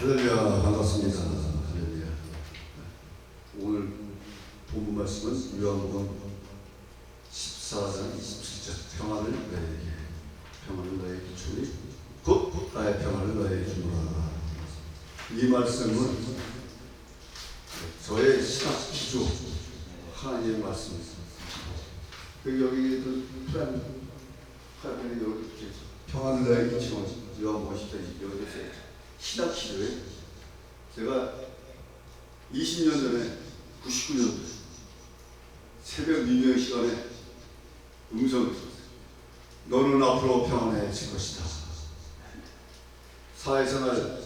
할렐루야, 반갑습니다. 할렐루야. 오늘 본문 말씀은 요한복음 14장 27절 평안을 너에게, 평안을 너에게 주니 곧 나의 평안을 너에게 주노라. 이 말씀은 저의 신학 기조 하나님의 말씀입니다. 여기도 프라임이 여기 평안을 너에게 주니 요한복음 14장 여기서 신학 기도에 제가 20년 전에 99년도에 새벽 미명 시간에 음성을 들었어요. 너는 앞으로 평안해질 것이다. 사회생활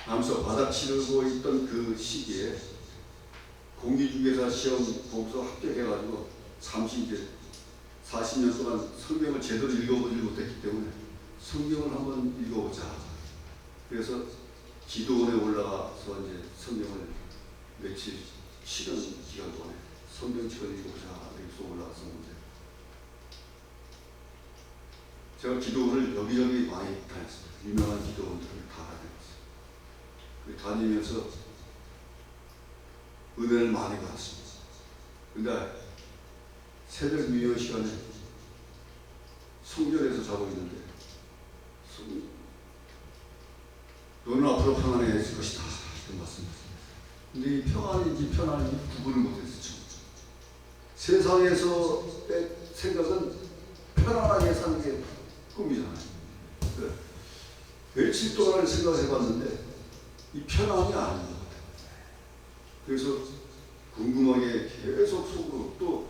하면서 바닥 치르고 있던 그 시기에 공기중개사 시험 보고서 합격해가지고 잠시 이제 40년 동안 성경을 제대로 읽어보지 못했기 때문에 성경을 한번 읽어보자. 그래서 기도원에 올라가서 이제 성경을 며칠 쉬는 기간 동안에 성경책을 읽어보자 여기서 올라갔었는데, 제가 기도원을 여기저기 많이 다녔습니다. 유명한 기도원들을 다 다녔어요. 다니면서 은혜를 많이 받았습니다. 근데 새벽 미용 시간에 성전에서 자고 있는데 너는 앞으로 평안해질 것이다 이런 말씀이었습니다. 근데 이 평안인지 편안인지 구분을 못했어요. 세상에서 생각은 편안하게 사는 게 꿈이잖아요. 며칠 동안을 생각해봤는데 이 편안이 아닌 것 같아요. 그래서 궁금하게 계속 속으로 또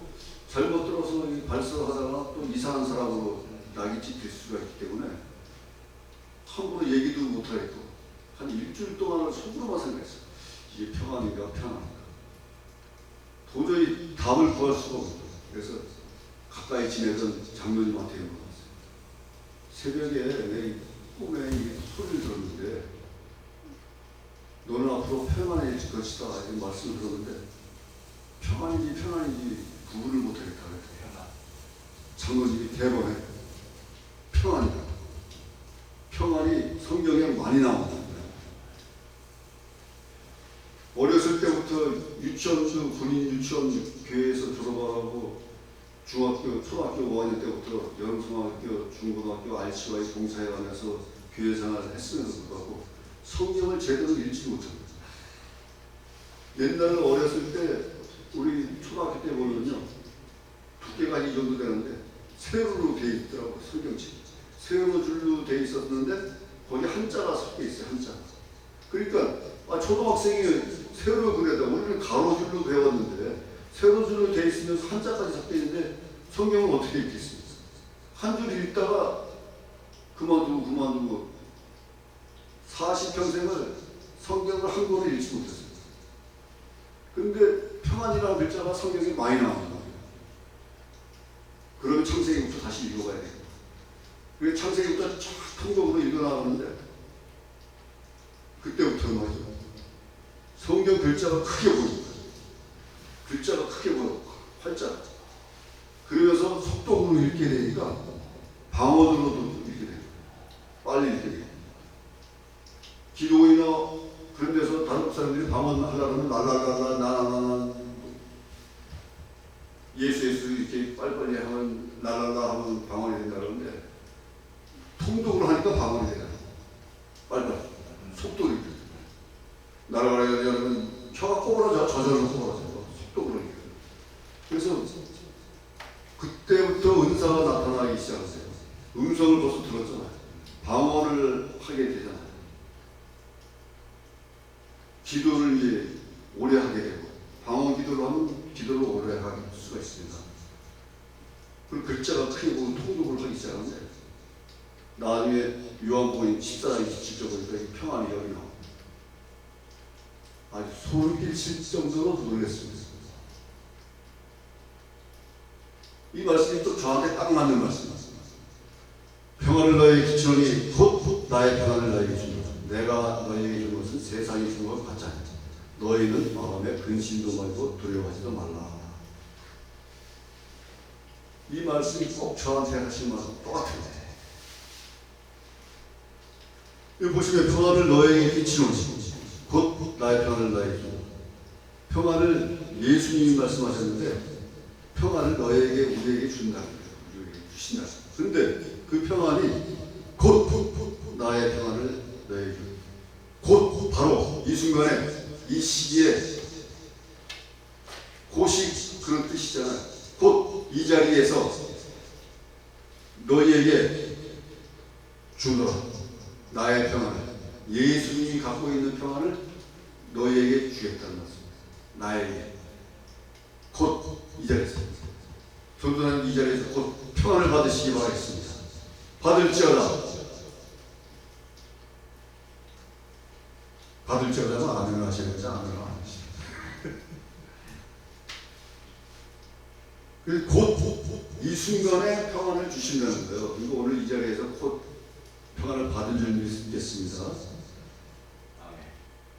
잘못 들어서 발설하다가 또 이상한 사람으로 낙이 찍힐 수가 있기 때문에 함부로 얘기도 못하겠고 한 일주일 동안은 속으로만 생각했어요. 이게 평안인가 편안인가. 도저히 답을 구할 수가 없어요. 그래서 가까이 지내던 장로님한테 물어봤어요. 새벽에 내 꿈에 소리를 들었는데 너는 앞으로 평안해질 것이다 이런 말씀을 들었는데 평안인지 편안인지 구분을 못하겠다 그랬어요. 장로님이 대번에 평안이다. 평안이 성경에 많이 나옵니다. 어렸을 때부터 유치원, 군인 유치원 교회에서 졸업하고 중학교, 초등학교 5학년 때부터 여름중학교, 중고등학교 RCY 봉사에 가면서 교회 생활을 했음에도 불구하고 성경을 제대로 읽지 못합니다. 옛날 어렸을 때 우리 초등학교 때 보면요, 두께가 이 정도 되는데 세로로 되어 있더라고요. 성경책이 세로 줄로 되어 있었는데 거기 한자가 섞여 있어요. 한자. 그러니까 초등학생이 세로 그려다 우리는 가로줄로 배웠는데 세로줄로 되어 있으면서 한자까지 섞여 있는데 성경을 어떻게 읽겠습니까? 한 줄 읽다가 그만두고 40평생을 성경을 한 권을 읽지 못했어요. 근데 평안이라는 글자가 성경에 많이 나옵니다. 그러면 창세기부터 다시 읽어봐야 돼요. 그래서 창세기부터 쫙 통독으로 읽어나가는데 그때부터 말이죠. 성경 글자가 크게 보입니다. 글자가 크게 보여. 활자. 그러면서 속독으로 읽게 되니까 방언으로도 읽게 돼요. 빨리 읽게 돼요. 기도이나 그런 데서 다른 사람들이 방언 하려면 랄랄랄라 나나나나 예수 이렇게 빨리빨리 하면 랄랄라 하면 방언이 된다 그러는데 통독으로 하니까 방언이 되잖아요. 빨리빨리. 속도로 읽게 돼요. 날아가야 되면 혀가 꼬부러져, 저절로 꼬부러져. 속도로 읽게 돼요. 그래서 그때부터 은사가 나타나기 시작했어요. 음성을 벌써 들었잖아요. 방언을 하게 되잖아요. 기도를 이제 오래 하게 되고, 방언 기도를 하면 기도를 오래 할 수가 있습니다. 그리고 글자가 크게 보면 통독을 하기 시작하는데, 나중에 요한복음 14장 27절 보니까 이 평안이 여기 나옵니다. 아주 소름 끼칠 정도로 놀랐습니다. 이 말씀이 또 저한테 딱 맞는 말씀입니다. 평안을 너에게 주노니 곧 나의 평안을 너에게 주노라. 내가 너에게 준 것은 세상이 준 것 같지 않다. 너희는 마음에 근심도 말고 두려워하지도 말라. 이 말씀이 꼭 저한테 하신 말씀 똑같은데 여기 보시면 평안을 너에게 끼치노니 곧 나의 평안을 너에게 주노. 평안을 예수님이 말씀하셨는데 평안을 너에게 우리에게 준다. 우리에게 주신다. 그런데 그 평안이 곧 나의 평안을 너에게 주노. 곧 바로 이 순간에 이 시기에 곧이 그런 뜻이잖아요. 곧 이 자리에서 너희에게 주노라. 나의 평안을, 예수님이 갖고 있는 평안을 너희에게 주겠다는 말씀입니다. 나에게 곧 이 자리에서, 전도사님 이 자리에서 곧 평안을 받으시기 바라겠습니다. 받을지어다. 받을지어다는 아멘을 하셔야 되지 아멘을 안 하시죠. 곧 이 순간에 평안을 주신다는 거예요. 그리고 오늘 이 자리에서 곧 평안을 받은 줄 믿겠습니다.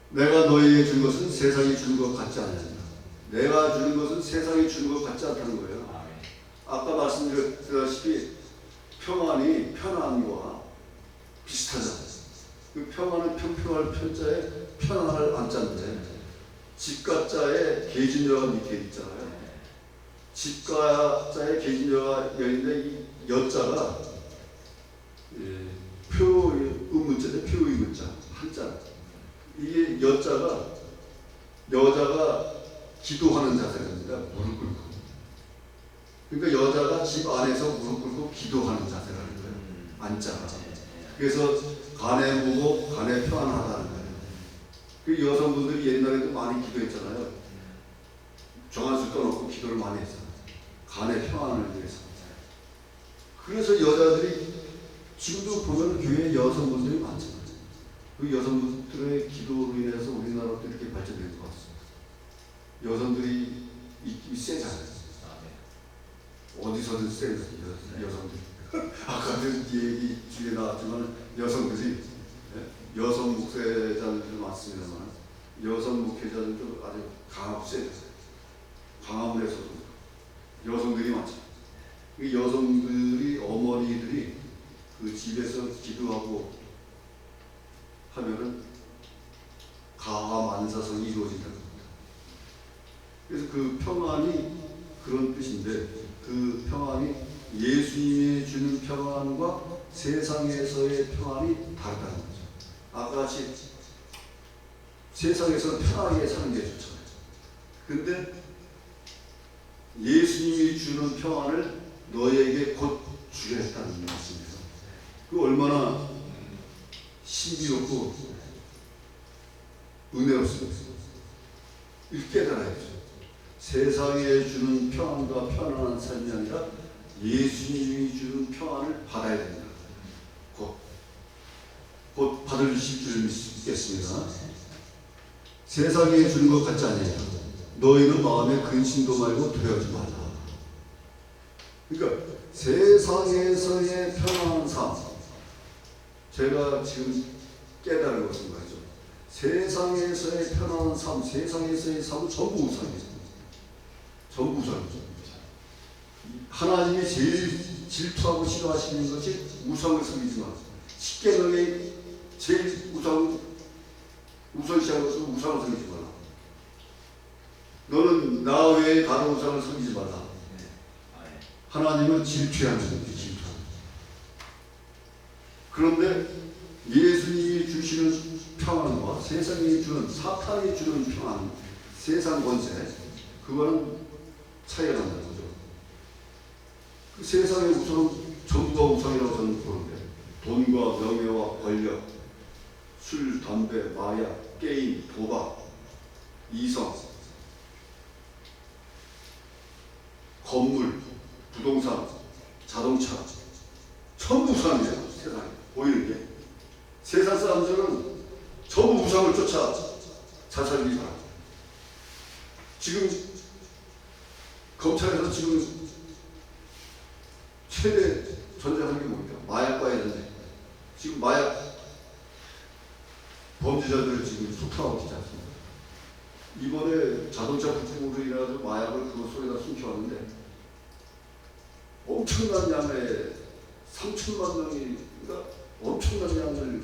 내가 너희에게 준 것은 세상이 주는 것 같지 않느니라. 내가 주는 것은 세상이 주는 것 같지 않다는 거예요. 아까 말씀드렸다시피 평안이 편안과 비슷하잖아요. 그 평안은 평평할 편자에 편안할 안자인데 집가자에 계진여가 밑에 있잖아요. 집가자에 계진여가 있는데 이 여자가 표의문자인데 표의문자 한자. 이게 여자가 기도하는 자세입니다. 무릎 꿇고. 그러니까 여자가 집 안에서 무릎 꿇고 기도하는 자세라는 거예요. 안자가. 그래서 간에 무고 간에 평안하다는 거예요. 그 여성분들이 옛날에도 많이 기도했잖아요. 정한수 떠놓고 기도를 많이 했잖아요. 간의 평안을 위해서. 그래서 여자들이 지금도 보면 교회에 여성분들이 많잖아요. 그 여성분들의 기도로 인해서 우리나라도 이렇게 발전된 것 같습니다. 여성들이 이 세잖아요. 어디서든 세 여성들이. 아까도 얘기 중에 나왔지만 여성들이 여성 목회자들도 많습니다만 여성 목회자들도 아주 강하고 세요. 강함을 해서도 여성들이 많죠. 이 여성들이 어머니들이 그 집에서 기도하고 하면은 가와 만사성이 이루어진다는 겁니다. 그래서 그 평안이 그런 뜻인데 그 평안이 예수님이 주는 평안과 세상에서의 평안이 다르다는 거죠. 아까 같이 세상에서는 편하게 사는 게 좋잖아요. 근데 예수님이 주는 평안을 너에게 곧 주겠다는 말씀이에요. 그 얼마나 신비롭고 은혜롭습니다. 깨달아야죠. 세상에 주는 평안과 편안한 삶이 아니라 예수님이 주는 평안을 받아야 됩니다. 곧 받으실 줄 믿겠습니다. 세상에 주는 것 같지 않아요. 너희는 마음에 근심도 말고 두려워하지 말라. 그러니까 세상에서의 편안한 삶, 제가 지금 깨달은 것은 말이죠. 세상에서의 편안한 삶, 세상에서의 삶은 전부 우상이죠. 전부 우상이죠. 하나님이 제일 질투하고 싫어하시는 것이 우상을 섬기지 마. 십계명의 제일 우선시한 것은 우상을 섬기지 마라. 너는 나 외에 다른 우상을 섬기지 말라. 하나님은 질투하는 거지, 질투하는. 그런데 예수님이 주시는 평안과 세상이 주는, 사탄이 주는 평안, 세상 권세, 그거는 차이가 난다는 거죠. 그 세상의 우상은 전부가 우상이라고 저는 보는데, 돈과 명예와 권력, 술, 담배, 마약, 게임, 도박, 이성, 건물, 부동산, 자동차, 전부 우상이에요. 세상에 보이는 게. 세상 사람들은 전부 우상을 쫓아 자살이 살아. 지금 검찰에서 지금 최대 전쟁하는 게 뭡니까? 마약과의 전쟁. 지금 마약 범죄자들을 지금 소탕하고 있지 않습니까? 이번에 자동차 부품으로 인해서 마약을 그거 속에다 숨겨왔는데 엄청난 양의 3천만 명이, 그러니까 엄청난 양을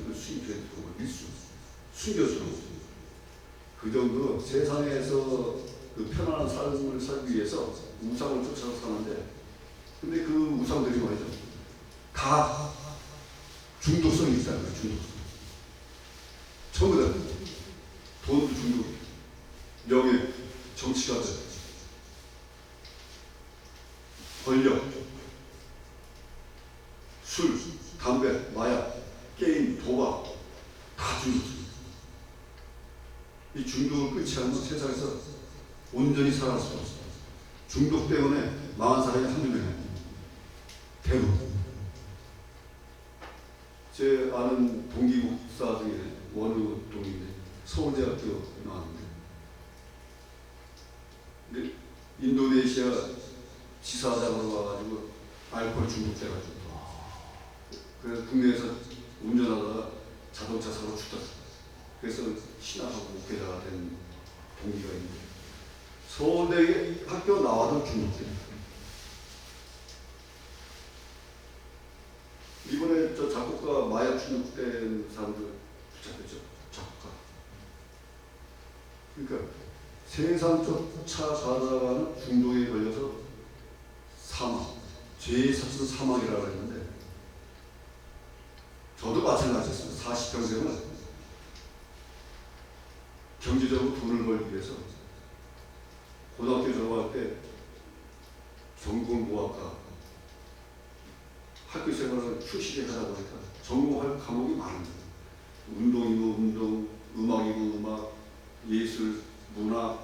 숨겨주는 거죠. 그 정도로 세상에서 그 편안한 삶을 살기 위해서 우상을 쫓아서 사는데, 근데 그 우상들이 말이죠, 다 중독성이 있다는 거예요. 중독성. 전부 다 돈도 중독, 명예, 정치가 돼, 권력, 술, 담배, 마약, 게임, 도박, 다 중독. 이 중독을 끊지 않으면 세상에서 온전히 살아갈 수가 없어요. 중독 때문에 망한 사람이 한두 명이 아니에요. 대부분. 제 아는 동기 목사 중에 원우 동기인데 서울대학교 나왔는데, 근데 인도네시아 지사장으로 와가지고 알코올 중독돼가지고, 그래서 국내에서 운전하다가 자동차 사고 죽었어요. 그래서 신학하고 목회자가 된 동기가 있는데, 서울대 학교 나와도 중독돼요. 이번에 저 작곡가 마약 중독된 사람들 붙잡혔죠. 작곡가. 그러니까 세상 쫓아가다가는 중독에 걸려서 사망, 죄의 삭은 사망이라고 했는데, 저도 마찬가지였습니다. 40평생을 경제적으로 돈을 벌기 위해서 고등학교 졸업할 때 전공무학과 학교 생활을 충실히 하다 보니까 전공할 과목이 많은 거예요. 운동이고 운동, 음악이고 음악, 예술, 문화,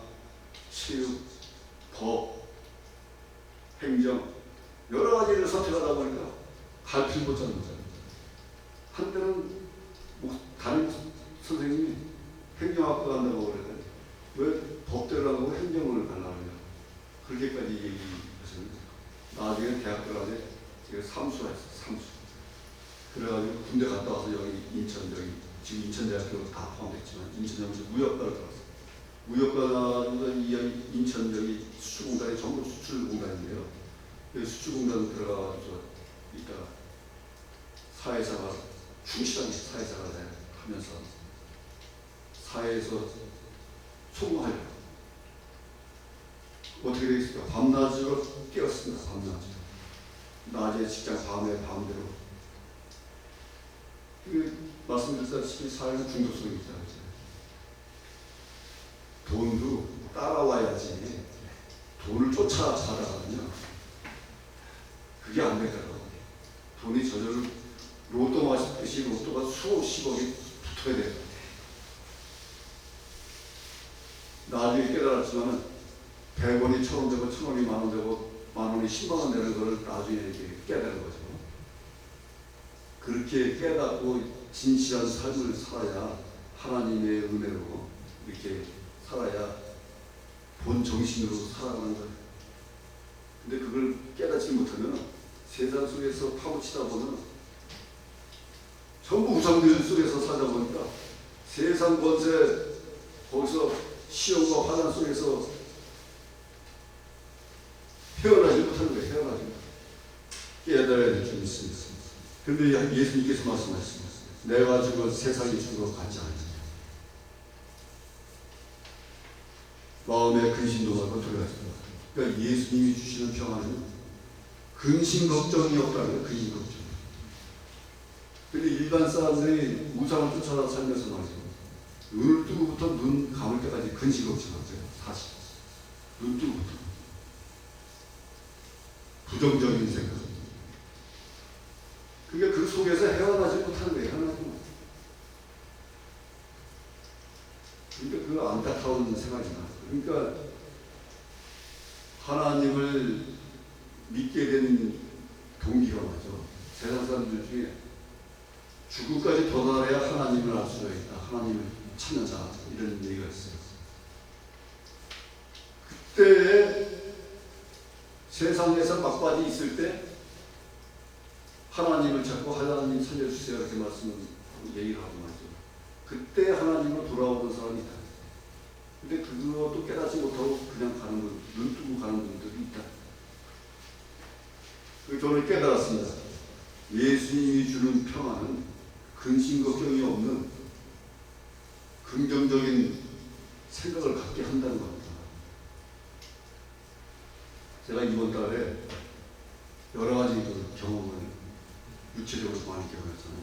체육, 법, 행정, 여러 가지를 선택하다 보니까 갈피를 못 잡는 거예요. 한때는 담임 선생님이 행정학과 간다고 그랬더니 왜 법대로 안 가고 행정을 가려느냐, 그렇게까지 얘기하셨는데, 나중에 대학 들어가서 제가 삼수를 했어요. 삼수. 그래가지고 군대 갔다 와서 여기 인천, 지금 인천대학교 다 포함됐지만 인천대학교 무역과를 들어갔어요. 무역과 인천 수출공단이 전부 수출공단인데요. 여기 수출공단 들어가서 이따 사회생활 충실하게 사회생활을 하면서 사회에서 소통하려고 어떻게 되겠습니까? 밤낮으로 뛰었습니다. 밤낮으로. 낮에 직장, 밤에 밤대로. 말씀드렸다시피 사회는 중독성이 있다고 했잖아요. 돈도 따라와야지. 돈을 쫓아가다가는요, 그게 안 되더라고요. 돈이 저절로 로또 마시듯이 로또가 수십억이 붙어야 돼요. 나중에 깨달았지만은 100원이 1,000원 되고 1,000원이 만원 되고 만원이 10만원 되는 거를 나중에 이렇게 깨달은 거죠. 그렇게 깨닫고 진실한 삶을 살아야, 하나님의 은혜로 이렇게 살아야 본 정신으로 살아가는 거예요. 근데 그걸 깨닫지 못하면 세상 속에서 파고치다 보면 전부 우상들 속에서 살다 보니까 세상 권세, 거기서 시험과 환난 속에서 헤어나지 못하는 거예요. 헤어나지 못하는. 깨달아야 될 점이 있습니다. 그런데 예수님께서 말씀하셨습니다. 내가 죽어 세상이 준 것 같지 않느냐. 마음에 근심도 하고 들어가십니다. 그러니까 예수님이 주시는 평안은 근심 걱정이 없다는 거예요. 근심 걱정. 근데 일반 사람들이 우상을 쫓아다 살면서 말이죠, 눈을 뜨고부터 눈 감을 때까지 근심 걱정하세요. 사실 눈 뜨고부터 부정적인 생각. 그게 그 속에서 헤어나지 못하는 거예요. 헤어나지 못. 그러니까 그 안타까운 생각이 나요. 그러니까 하나님을 믿게 된 동기가 뭐죠? 세상 사람들 중에 죽음까지 도달해야 하나님을 알 수가 있다. 하나님을 찾는 자, 이런 얘기가 있어요. 그때 세상에서 막바지 있을 때 하나님을 찾고 하나님 살려주세요 이렇게 얘기를 하고 말이죠. 그때 하나님으로 돌아오는 사람이 있다. 근데 그것도 깨닫지 못하고 그냥 가는 분, 눈 뜨고 가는 분들이 있다. 저는 깨달았습니다. 예수님이 주는 평안은 근심 걱정이 없는 긍정적인 생각을 갖게 한다는 겁니다. 제가 이번 달에 여러 가지 그 경험을 유체적으로 많이 경험했잖아요.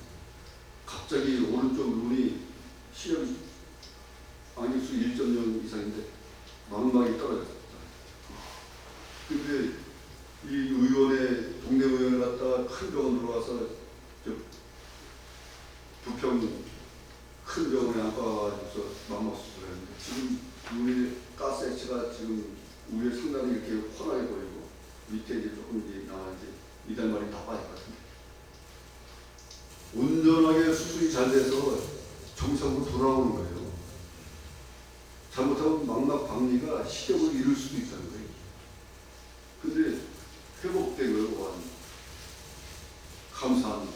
갑자기 오른쪽 눈이 시력이 안익수 1.0 이상인데 망막이 떨어졌다. 근데 이 의원의 동네 의원을 갖다가 큰 병원으로 와서 부평 큰 병원에 안과가지고서 망막 수술했는데 지금 눈이 가스 액체가 지금 위에 상당히 이렇게 환하게 보이고 밑에 이제 조금 이제 나와 이제 이달말이 다 빠질 것 같은데 온전하게 수술이 잘 돼서 정상으로 돌아오는 거예요. 잘못하면 망막 박리가 시력을 잃을 수도 있다는 거예요. 근데 회복되고요. 완 감사한.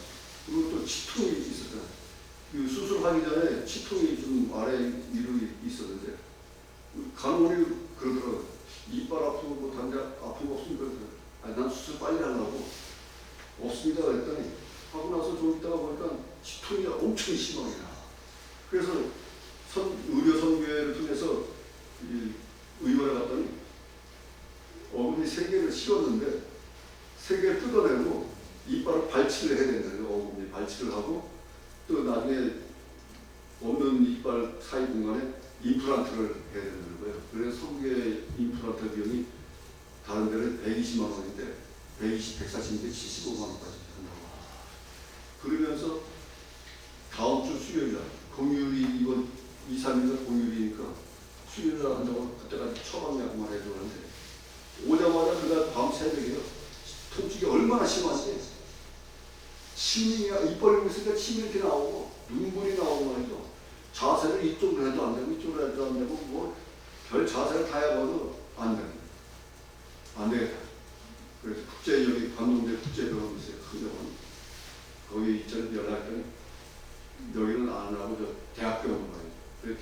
그리고 또 치통이 있었잖아요. 그 수술하기 전에 치통이 좀 아래 위로 있었는데 간호원이 그러더라고요. 이빨 아프고 뭐 단대 아픈 거 없습니까? 아니 난 수술 빨리 하려고 없습니다 그랬더니 하고 나서 좀 있다가 보니까 치통이 엄청 심하게 나. 그래서 의료 선교회를 통해서 이 의원에 갔더니 어금니 3개를 씌웠는데 3개를 뜯어내고 이빨을 발치를 해야 된다는 거예요. 어금니 발치를 하고 또 나중에 없는 이빨 사이 공간에 임플란트를 해야 된다는 거예요. 그래서 성계 임플란트 비용이 다른 데는 120만 원인데 140인데 75만 원까지 한다고. 그러면서 다음 주 수요일 날 공휴일이 이번 2, 3일날 공휴일이니까 수요일 날 한다고 그때까지 처방약만 해주는데 오자마자 그날 밤 새벽에요. 통증이 얼마나 심한지 침이 입 벌리고 있으니까 침이 이렇게 나오고 눈물이 나오고 말이죠. 자세를 이쪽으로 해도 안 되고 이쪽으로 해도 안 되고 뭐 별 자세를 다 해봐도 안 되는 안 되겠다. 그래서 여기 관동대 국제병원 있어요. 큰 병원. 거기 있잖아요. 연락했더니 여기는 안 하고 저 대학병원 가요. 그래서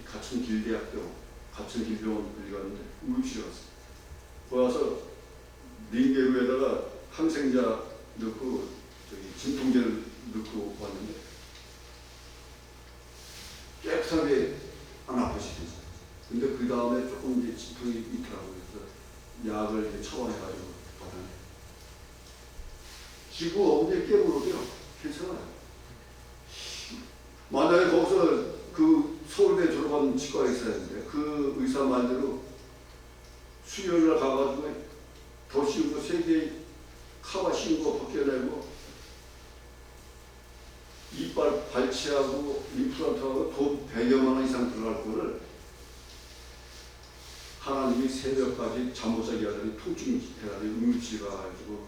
같은 길대학병원, 같은 길병원 들어갔는데 응급실에 갔어요. 거기 와서 링게루에다가 항생자 넣고 진통제를 넣고 왔는데 깨끗하게 안 아프시죠. 근데 그 다음에 조금 이제 진통이 있더라고요. 그래서 약을 이제 처방해가지고 받았는데 지구 어머니에 깨물어도요 괜찮아요. 만약에 거기서 그 서울대 졸업한 치과에 있어야 했는데 그 의사 말대로 수요일날 가가지고 더 씌운 거 3개 카바 씌운 거 벗겨내고 이빨 발치하고 임플란트하고 돈 100여만 원 이상 들어갈 거를 하나님이 새벽까지 잠 못 자게 하더니 통증 해가지고 응급실 가가지고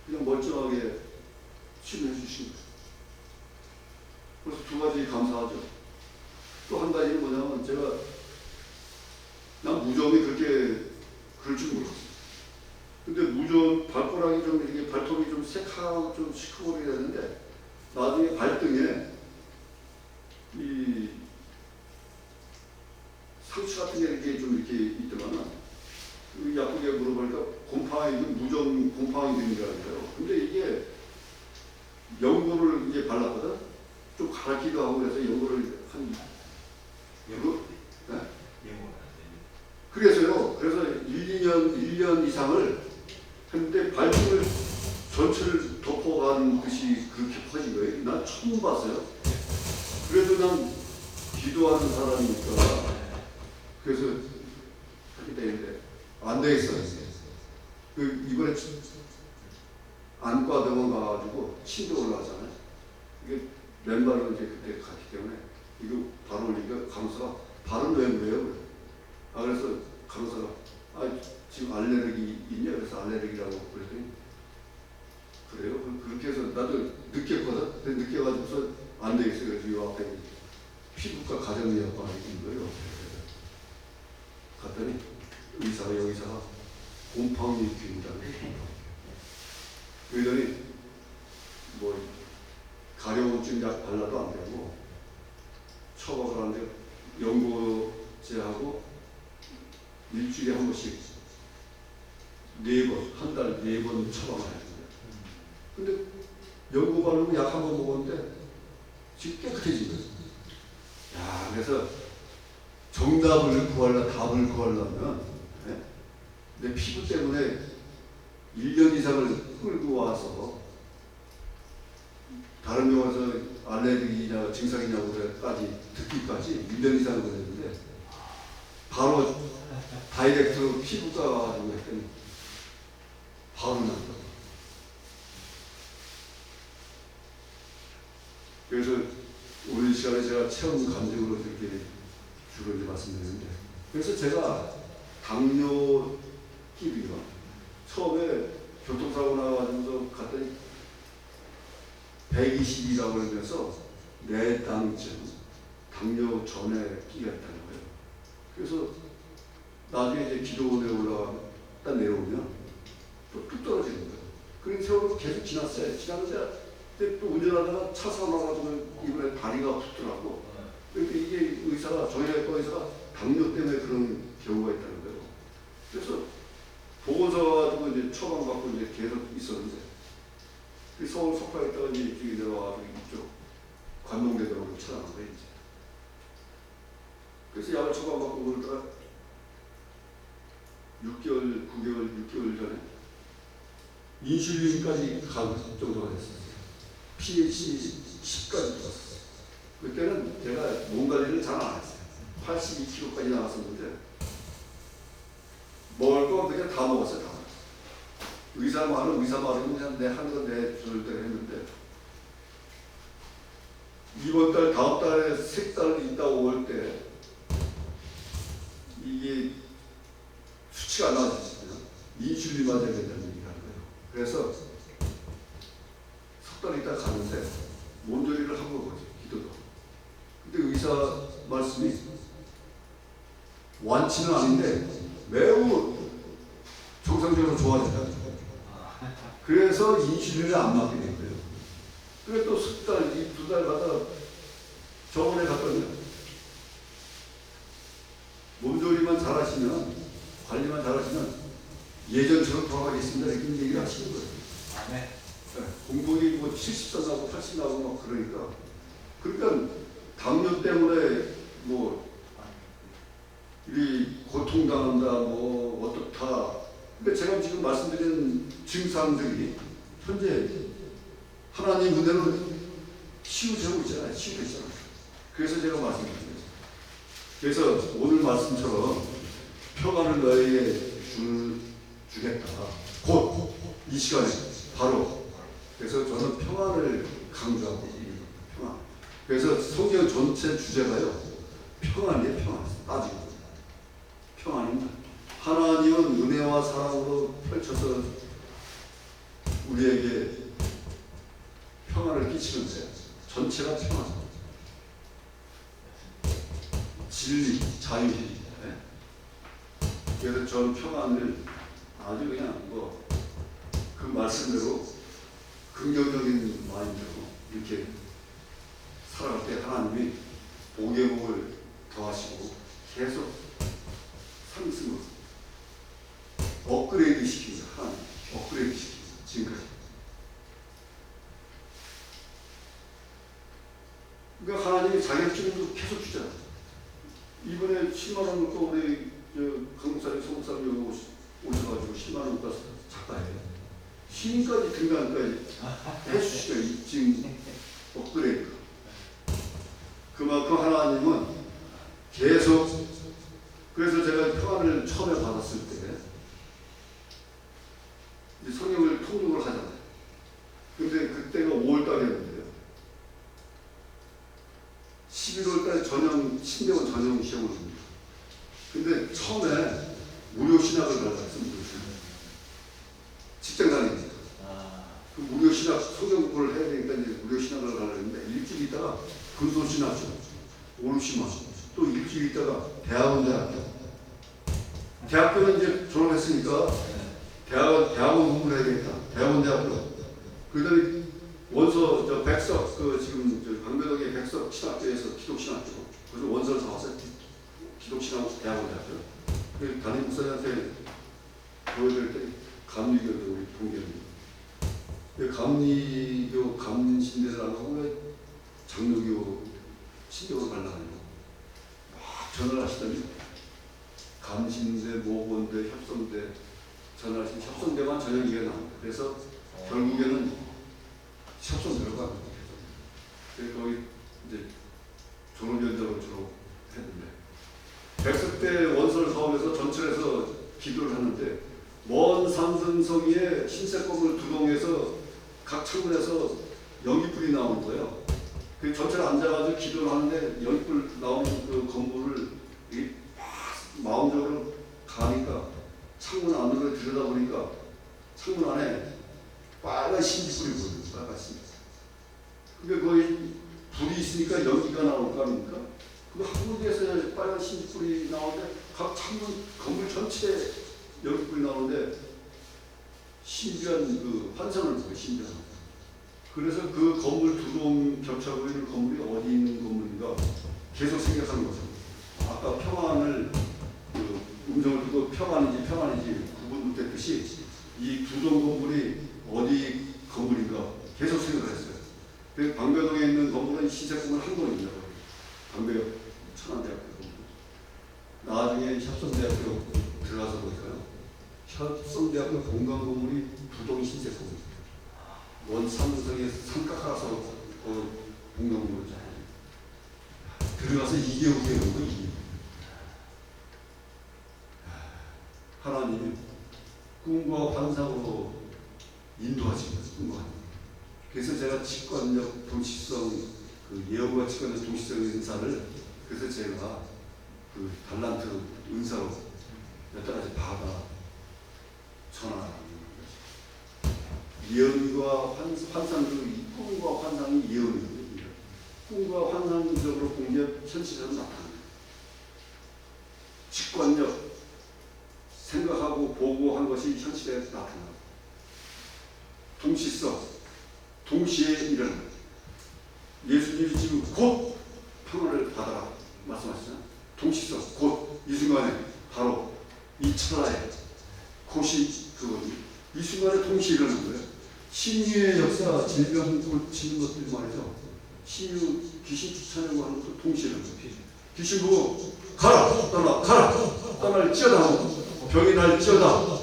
그냥 멀쩡하게 치료해 주신 거예요. 그래서 2가지 감사하죠. 또 한 가지는 뭐냐면 제가 난 무좀이 그렇게 그럴 줄 몰랐어요. 근데 무좀 발가락이 좀 이렇게 발톱이 좀 새카고 좀 시커멓게 되는데 나중에 발등에 이 상처 같은 게 이렇게 좀 이렇게 있더만은 약국에 물어보니까 곰팡이 무좀 곰팡이 등이라고요. 근데 이게 연고를 이제 발랐거든. 좀 가라기도 하고 그래서 연고를 한 연고? 네? 그래서요. 그래서 1년 이상을 했는데 발등을 전체를 덮어간 듯이 그렇게 퍼진 거예요. 난 처음 봤어요. 그래도 난 기도하는 사람이니까 그래서 하게 되는데 안 되겠어요. 이번에 안과 병원 가가지고 침대 올라가잖아요. 이게 맨발로 이제 그때 갔기 때문에 이거 바로 올리니까 간호사가 발은 왜 그래요? 그래서 간호사가 지금 알레르기 있냐? 그래서 알레르기라고 그랬더니 그래요? 그렇게 해서 나도 느꼈거든. 근데 느껴가지고서 안 되겠어요. 그래서 이 앞에 피부과 가정의학과가 있는 거예요. 갔더니 여기사가 곰팡이균이다. 그러더니 뭐 가려움증 약 발라도 안 되고 처방을 하는데 연고제하고 일주일에 한 번씩 4번, 한 달 4번 처방을 해야 됩니다. 근데 연고 바르고 약 한 번 먹었는데 지금 깨끗해진 거예요. 야, 그래서 정답을 구하려, 답을 구하려면 내 피부 때문에 1년 이상을 끌고 와서 다른 병원에서 알레르기냐 증상이냐고까지 듣기까지 1년 이상 걸렸는데 바로 다이렉트로 피부과 가지고 했더니 바로 났다. 그래서 오늘 시간에 제가 체험 감정으로 이렇게 주로 이제 말씀드리는데, 그래서 제가 당뇨 끼비가 처음에 교통사고 나가지고서 갔더니 120이라고 그러면서 내당증, 당뇨 전에 끼가 있다는 거예요. 그래서 나중에 이제 기도원에 올라갔다 내려오면 또 뚝 떨어지는 거예요. 그런 세월도 계속 지났어요. 지났는데 또 운전하다가 차 사나가지고 이번에 다리가 붙더라고. 그러니까 이게 의사가, 정형외과 의사가 당뇨 때문에 그런 경우가 있다는 거예요. 그래서 보건소 가지고 이제 처방받고 이제 계속 있었는데, 그 서울 석파에 있다가 이제 이쪽에 내려와가지고 이쪽 관동대병원으로 찾아간 거예요, 이제. 그래서 약을 처방받고 그러다가 6개월, 9개월, 6개월 전에 인슐린까지 갈 정도가 됐어요. pH 10까지 들었어요. 그때는 제가 몸 관리를 잘 안 했어요. 82kg까지 나왔었는데 먹을 거 그냥 다 먹었어요. 다. 의사 말은 그냥 내 하는 건 내 주를 대로 했는데, 이번 달 다음 달에 세 달 있다고 올 때 이게 수치가 안 나왔어요. 인슐린 맞아야 된다는 얘기를 하는 거예요. 그래서 석 달 있다 가는데 몸조리를 한 거거든요. 기도도. 근데 의사 말씀이 완치는 아닌데 매우 정상적으로 좋아진다. 그래서 인슐린을 안 맞게 된 거예요. 그래 또 석 달, 2달 가다가 저번에 갔더니 몸조리만 잘하시면, 관리만 잘하시면 예전처럼 돌아가겠습니다. 이런 얘기를 하시는 거예요. 네. 공복이 뭐 70선 나고 80 나고 막 그러니까 당뇨 때문에 뭐 이 고통당한다, 뭐 어떻다. 근데 제가 지금 말씀드린 증상들이 현재 하나님 은혜로 치유되고 있잖아요. 치유되잖아요. 그래서 제가 말씀드린 거죠. 그래서 오늘 말씀처럼 평안을 너에게 주겠다. 곧 이 시간에 바로. 그래서 저는 평안을 강조하고 있습니다. 평안. 그래서 성경 전체 주제가요, 평안이에요. 평안. 따지고 평안입니다. 하나님은 은혜와 사랑으로 펼쳐서 우리에게 평안을 끼치는데 전체가 평안. 진리, 자유. 네. 그래서 저는 평안을 아주 그냥 그 말씀대로 긍정적인 마인드로 이렇게 살아갈 때 하나님이 복의 복을 더하시고 계속 상승을 업그레이드 시킵니다. 하나님 업그레이드 시킵니다. 지금까지. 그러니까 하나님이 자격증도 계속 주잖아요. 이번에 10만 원 놓고 우리 강북사님, 서북사님 오셔가지고 10만 원 놓고 작가예요. 시인까지 등단까지 해주시죠. 입증 업그레이드. 그만큼 하나님은 계속. 그래서 제가 평안을 처음에 받았을 때 이제 성경을 통독을 하잖아요. 근데 그때가 5월달이었는데요. 11월달에 신대원 전형 시험을 줍니다. 근데 처음에 무료 신학을 가르쳤어요. 직장 다니니까. 그 무료 신학, 성경 공부를 해야 되니까 이제 무료 신학을 가려는데 일주일 있다가 근소 신학교, 오르시마, 또 일주일 있다가 대학교는 이제 졸업했으니까 대학원 공부를 해야 되겠다. 대학교. 그러더니 원서 백석, 지금 방배동의 백석 신학교에서 기독신학교. 그래서 원서를 사왔어요. 기독신학교 대학교. 그 담임 목사님한테 보여드릴 때 감리교도 우리 동기입니다. 감리교 감신대를 안 하고 왜 장로교 신경을 가려고 막 전화를 하시더니 감신대, 모본대, 협성대 전화를 하시면 협성대만 저녁 이게 나옵니다. 그래서 결국에는 협성대로 가는 거예요. 그래서 거기 이제 졸업연장을 주로 했는데 백석 때 원설 사업에서 전철에서 기도를 하는데 먼 산성성 위에 흰색 건물 두동에서 각 창문에서 연기불이 나오는 거예요. 그 전철에 앉아가지고 기도를 하는데 연기불 나오는 그 건물을 마음적으로 가니까 창문 안으로 들여다보니까 창문 안에 빨간 신지불이 보여요. 빨간 신지. 그러니까 거기 불이 있으니까 연기가 나올 거 아닙니까? 그 한 군데에서 빨간 신지불이 나오는데 각 창문 건물 전체에 연기불이 나오는데 신비한 그 환상을 보여요. 신비한. 그래서 그 건물 두 동 겹쳐 보이는 건물이 어디 있는 건물인가 계속 생각하는 거죠. 아까 평안을 그 음정을 두고 평안인지 구분 못했듯이 이 두 동 건물이 어디 건물인가 계속 생각을 했어요. 그래서 방배동에 있는 건물은 흰색 건물 한 건입니다. 방배역 천안대학교 건물. 나중에 협성대학교 들어가서 보니까요. 협성대학교 공간 건물이 두 동이 흰색 건물. 원 삼성에 삼각하라서 공간 건물이잖아요. 들어가서 이게 웃게 되는 거 이게. 하나님이 꿈과 환상으로 인도하시는 거예요. 그래서 제가 직관적 동시성 그 예언과 직관적 동시성 은사를 그래서 제가 그 달란트 은사로 몇 가지 받아 전하는 예언과 환상 그 꿈과 환상이 예언입니다. 꿈과 환상적으로 본 게 현실에서 나타납니다. 직관적 생각하고 보고 한 것이 현실에 나타납니다. 동시성 동시에 일어납니다. 예수님이 지금 곧 평안을 받아라 말씀하시잖아요. 동시성 곧 이 순간에 바로 이 찰나에 곧이 그거니 이 순간에 동시에 일어나는 거예요. 신유의 역사 질병 고치는 것들 말이죠. 신유 귀신 쫓아내고 하는 것도 동시에 일어나는 거예요. 귀신 보고 가라 떠날지어다 병이 날지어다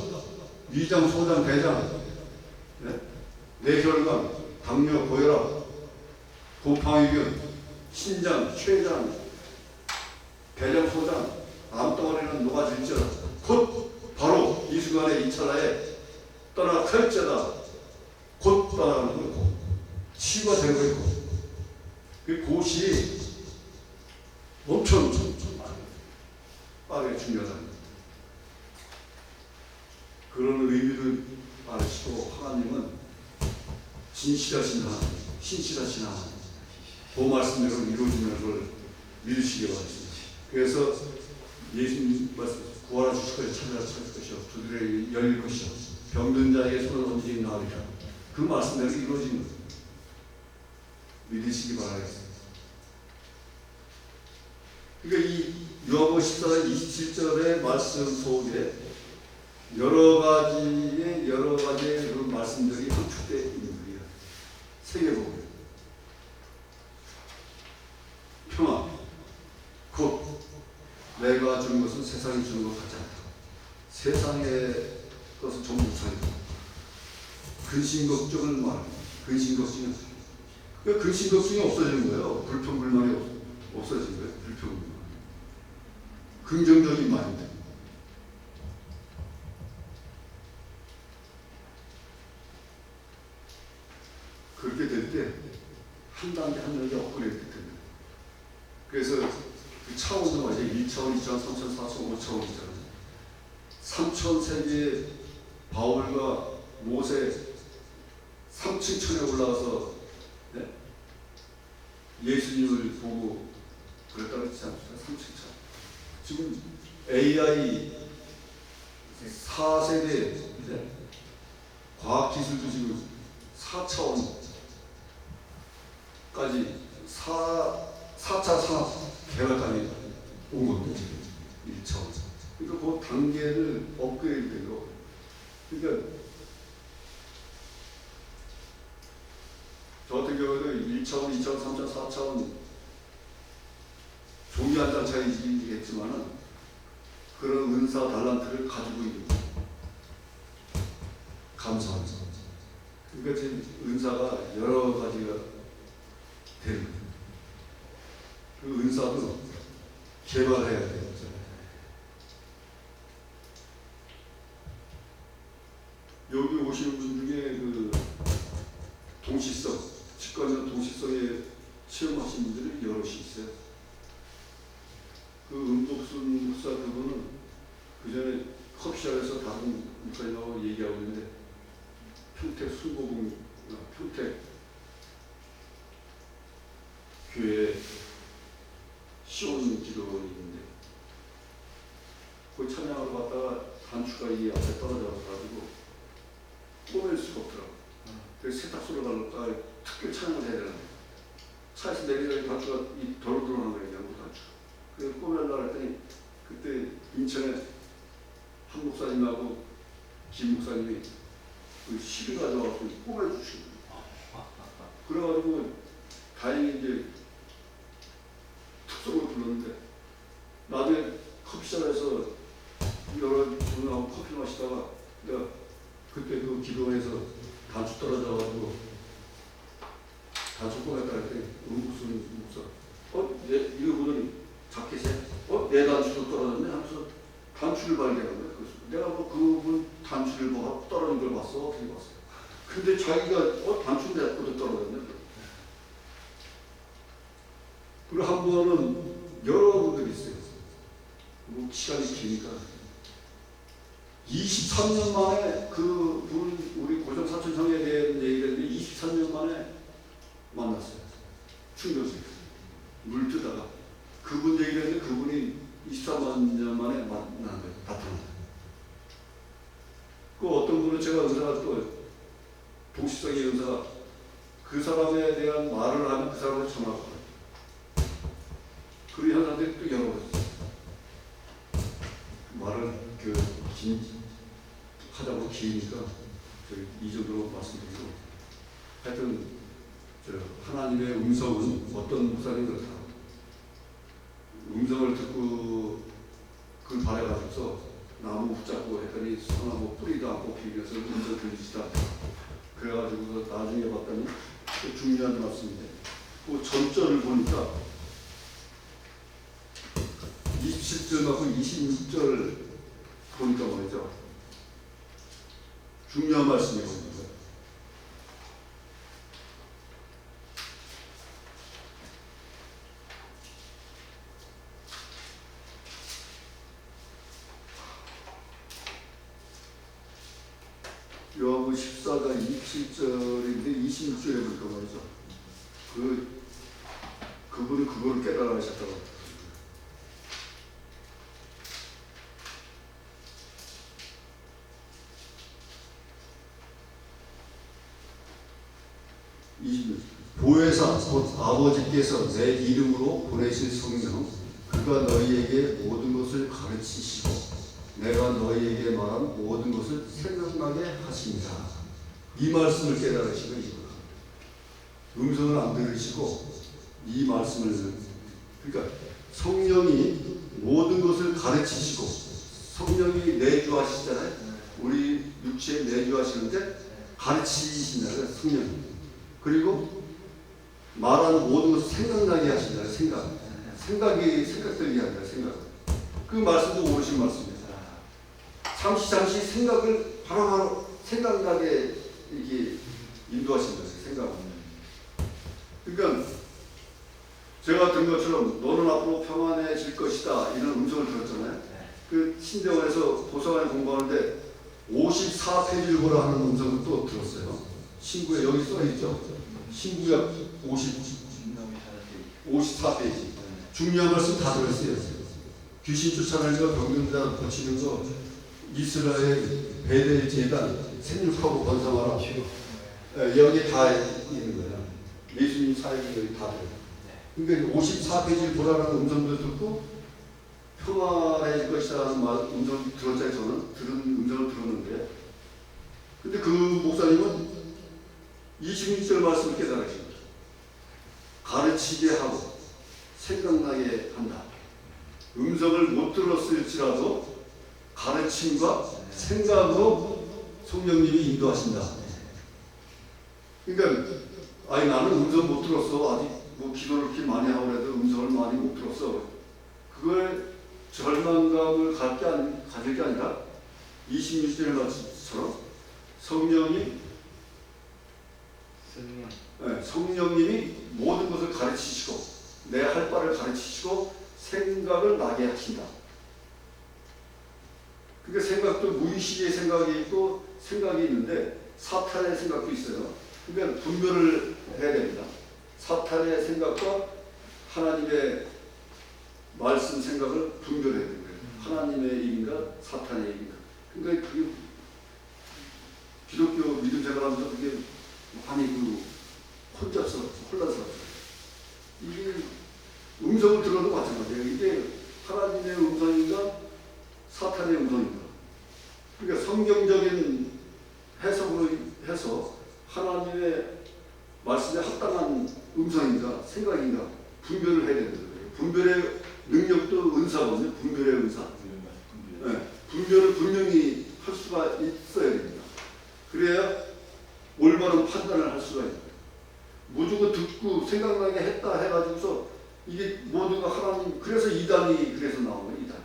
위장 소장 대장 뇌혈관 당뇨 고혈압 고팡이균 신장 췌장 대장 소장 암덩어리는 녹아질지어다 곧 바로 이 순간에 이 찰나에 떠나갈지어다 곧 떠나는 거고 치유가 되고 있고 그 곳이 엄청 빠르게 중요하다. 그런 의미를 알으시고 하나님은 진실하신 하나님, 신실하신 하나님 그 말씀대로 이루어지는 걸 믿으시기 바랍니다. 그래서 예수님 말씀 구하라 주실 것이요 찾으라 찾을 것이요 두드려 열릴 것이요 병든 자에게 손을 얹으니 나으리라. 그 말씀대로 이루어지는 것 믿으시기 바라겠습니다. 그러니까 이 요한복음 14장 27절의 말씀 속에 여러 가지의 그 말씀들이 함축되어 있는 거예요. 세계복음 평안 곧 내가 주는 것은 세상이 주는 것 같지 않다. 세상의 것은 전부 우상이다. 근심 걱정을 말합니다. 근심 걱정이 그러니까 근심 걱정이 없어지는 거예요. 불평불만이 없어진 거예요. 불평불만. 긍정적인 마인드. 그렇게 될 때 한 단계 한 단계 업그레이드 됩니다. 그래서 그 차원도 말이죠. 1차원, 2차원, 3차원, 4차원, 5차원 있잖아요. 3천 세계의 바울과 모세 3층 천에 올라가서 네? 예수님을 보고 그랬다고 했지 않습니까? 3층 천. 지금 AI 4세대 네? 과학기술도 지금 4차원까지 4차 산업 개발까지 온 겁니다. 지금 1차원. 그러니까 그 단계를 업그레이드 되고 그러니까 1차원, 2차원, 3차원, 4차원 종이 한 장 차이겠지만은 그런 은사 달란트를 가지고 있는 거예요. 감사합니다. 그러니까 지금 은사가 여러 가지가 되는 거예요. 그 은사도 개발해야 돼요. 여기 오시는 분 중에 그 동시성, 직관적 동시성에 체험하신 분들이 여럿이 있어요. 그 은복순 목사 그분은 그 전에 커피숍에서 다른 목사님하고 얘기하고 있는데 평택 순복음 평택 교회 시온 기도원이 있는데 그 찬양을 받다가 단추가 이 앞에 떨어져가지고 꼬맬 수가 없더라고. 그래서 세탁소로 갈까 특별 찬양을 해야 되는데 차에서 내리더니 단추가 이 덜 들어오는 거예요. 양부 단추. 그래서 꼬매려고 했더니 그때 인천에 한 목사님하고 김 목사님이 그 실을 가져와서 꼬매주시고 그래가지고 다행히 이제 특성을 불렀는데 나중에 커피숍에서 여러 분하고 커피 마시다가 내가 그때 그 기도원에서 단추 떨어져가지고 단추 꼬맸다 했더니 무슨 목사 이거 보더니 자켓에 내 단추도 떨어졌네 하면서 단추를 발견한 거야. 그래서 내가 뭐 그분 단추를 뭐 떨어진 걸 봤어? 어떻게 봤어요? 근데 자기가 단추 내 것도 떨어졌네. 그리고 한 번은 여러분들이 있어요. 뭐 시간이 기니까 23년 만에 그분 우리 고정 사촌 형에 대한 얘기를 했는데 23년 만에 만났어요. 충격적이었어요. 물 뜨다가 그분 얘기를 했는데 그분이 23년 만에 만난 거예요. 나타났어요. 그 어떤 분은 제가 의사가 또 동시성의 의사가 그 사람에 대한 말을 하면 그 사람을 전화하고 그런 현상들이 또 여러 번 있어요. 말을 하다 보면 기니까 이 정도로 말씀드리고 하여튼 하나님의 음성은 어떤 목사님 그렇다. 음성을 듣고 그걸 바래가지고서 나무 붙잡고 했더니 소나무 뿌리도 안 뽑히면서 음성 들리지도 않다. 그래가지고 나중에 봤더니 또 중요한 말씀인데 그 전절을 보니까 27절하고 26절 보니까 말이죠. 중요한 말씀이거든요. 요한복음 14장 27절인데 26절에 보니까 말이죠. 그분은 그걸 깨달으셨다고. 보혜사 곧 아버지께서 내 이름으로 보내신 성령 그가 너희에게 모든 것을 가르치시고 내가 너희에게 말한 모든 것을 생각나게 하십니다. 이 말씀을 깨달으시고 음성을 안 들으시고 이 말씀을 그러니까 성령이 모든 것을 가르치시고 성령이 내주하시잖아요. 우리 육체에 내주하시는데 가르치신다는 성령이 그리고 말하는 모든 것을 생각나게 하신다. 생각이 생각들게 한다. 생각. 그 말씀도 옳으신 말씀입니다. 잠시 생각을 바로바로 생각나게 이렇게 인도하신다. 생각. 그러니까 제가 든 것처럼 너는 앞으로 평안해질 것이다. 이런 음성을 들었잖아요. 그 신대원에서 도서관에 공부하는데 54페이지를 보라 하는 음성을 또 들었어요. 신구에 여기 써있죠. 신구역 54페이지. 중요한 말씀 다 들었어요. 귀신 쫓아내는 거, 병든자 고치는 거, 이스라엘 베델 제단 생육하고 번성하라. 여기 다 있는 거예요. 예수님 사역이 여기 다 들어요. 그러니까 54페이지를 보라는 음성도 듣고 평안해질 것이라는 음성 들었잖아요. 저는 들은 음성을 들었는데 근데 그 목사님은 26절 말씀을 깨달으신 거예요. 가르치게 하고 생각나게 한다. 음성을 못 들었을지라도 가르침과 생각으로 성령님이 인도하신다. 그러니까 아니 나는 음성 못 들었어. 아직 뭐 기도를 그렇게 많이 하고 해도 음성을 많이 못 들었어. 그걸 절망감을 가질 게 아니라 26절의 말씀처럼 성령님이 모든 것을 가르치시고 내 할 바를 가르치시고 생각을 나게 하신다. 그러니까 생각도 무의식의 생각이 있고 생각이 있는데 사탄의 생각도 있어요. 그러니까 분별을 해야 됩니다. 사탄의 생각과 하나님의 말씀 생각을 분별해야 되는 거예요. 하나님의 일인가 사탄의 일인가. 그러니까 그게 기독교 믿음 생활하면서 그게 많이 혼란스럽죠. 이게 음성을 들어도 마찬가지예요. 이게 하나님의 음성인가 사탄의 음성인가. 그러니까 성경적인 해석으로 해서 하나님의 말씀에 합당한 음성인가 생각인가 분별을 해야 되는 거예요. 분별의 능력도 은사거든요. 분별의 은사. 네, 분별을 분명히 할 수가 있어야 됩니다. 그래야 올바른 판단을 할 수가 있어요. 무조건 듣고 생각나게 했다 해가지고서 이게 모두가 하나님, 그래서 이단이 그래서 나오는 거예요. 이단.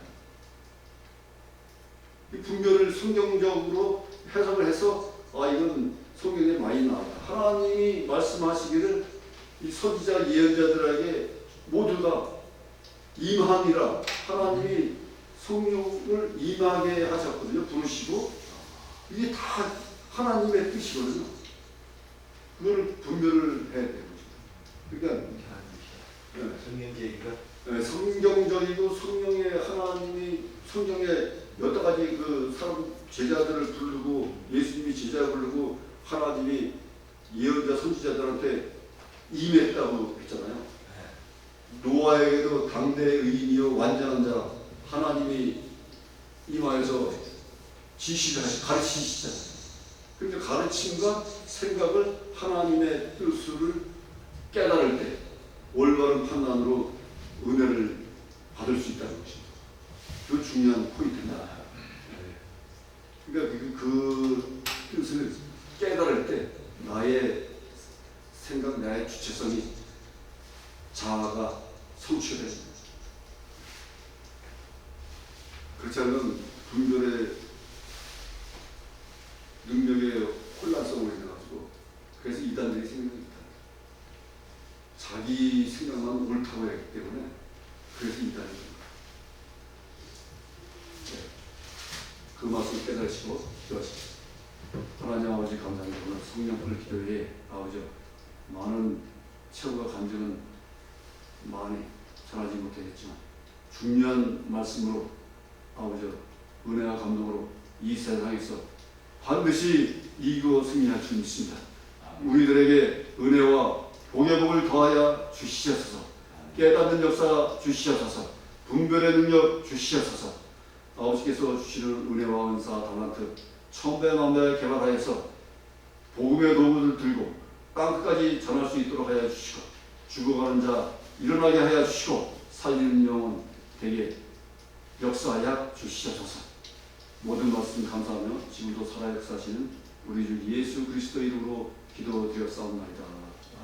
이 분별을 성경적으로 해석을 해서 이건 성경에 많이 나왔다. 하나님이 말씀하시기를 이 선지자 예언자들에게 모두가 임하니라. 하나님이 성령을 임하게 하셨거든요. 부르시고 이게 다 하나님의 뜻이거든요. 그걸 분별을 해야 되는 거죠. 그러니까 성경적이고 성령의 하나님이 성경에 여러 가지 그 사람 제자들을 부르고 예수님이 제자 부르고 하나님이 예언자 선지자들한테 임했다고 했잖아요. 노아에게도 당대 의인이요 완전한 자 하나님이 임하여서 지시를 가르치시잖아요. 그러니까 가르침과 생각을 하나님의 뜻을 깨달을 때 올바른 판단으로 은혜를 받을 수 있다는 것입니다. 그 중요한 포인트입니다. 그러니까 그 뜻을 깨달을 때 나의 생각, 나의 주체성이 자아가 성취가 됩니다. 그렇지 않으면 분별의 능력의 혼란성으로 인해가지고 그래서 이단들이 생깁니다. 자기 생각만 옳다고 했기 때문에 그래서 이단입니다. 그 말씀 깨달으시고 기도하십시오. 하나님 아버지 감사합니다. 오늘 성령을 기도해 아버지 많은 체험과 감정은 많이 전하지 못하겠지만 중요한 말씀으로 아버지 은혜와 감동으로 이 세상에서 반드시 이기고 승리할 줄 믿습니다. 우리들에게 은혜와 복의 복을 더하여 주시옵소서. 깨닫는 역사 주시옵소서. 분별의 능력 주시옵소서. 아버지께서 주시는 은혜와 은사 달란트 천배만배를 개발하여서 복음의 도구를 들고 땅끝까지 전할 수 있도록 하여 주시고 죽어가는 자 일어나게 하여 주시고 살리는 영혼 되게 역사하여 주시옵소서. 모든 말씀 감사하며 지금도 살아 역사하시는 우리 주 예수 그리스도 이름으로 기도드렸사옵나이다.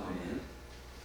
아멘.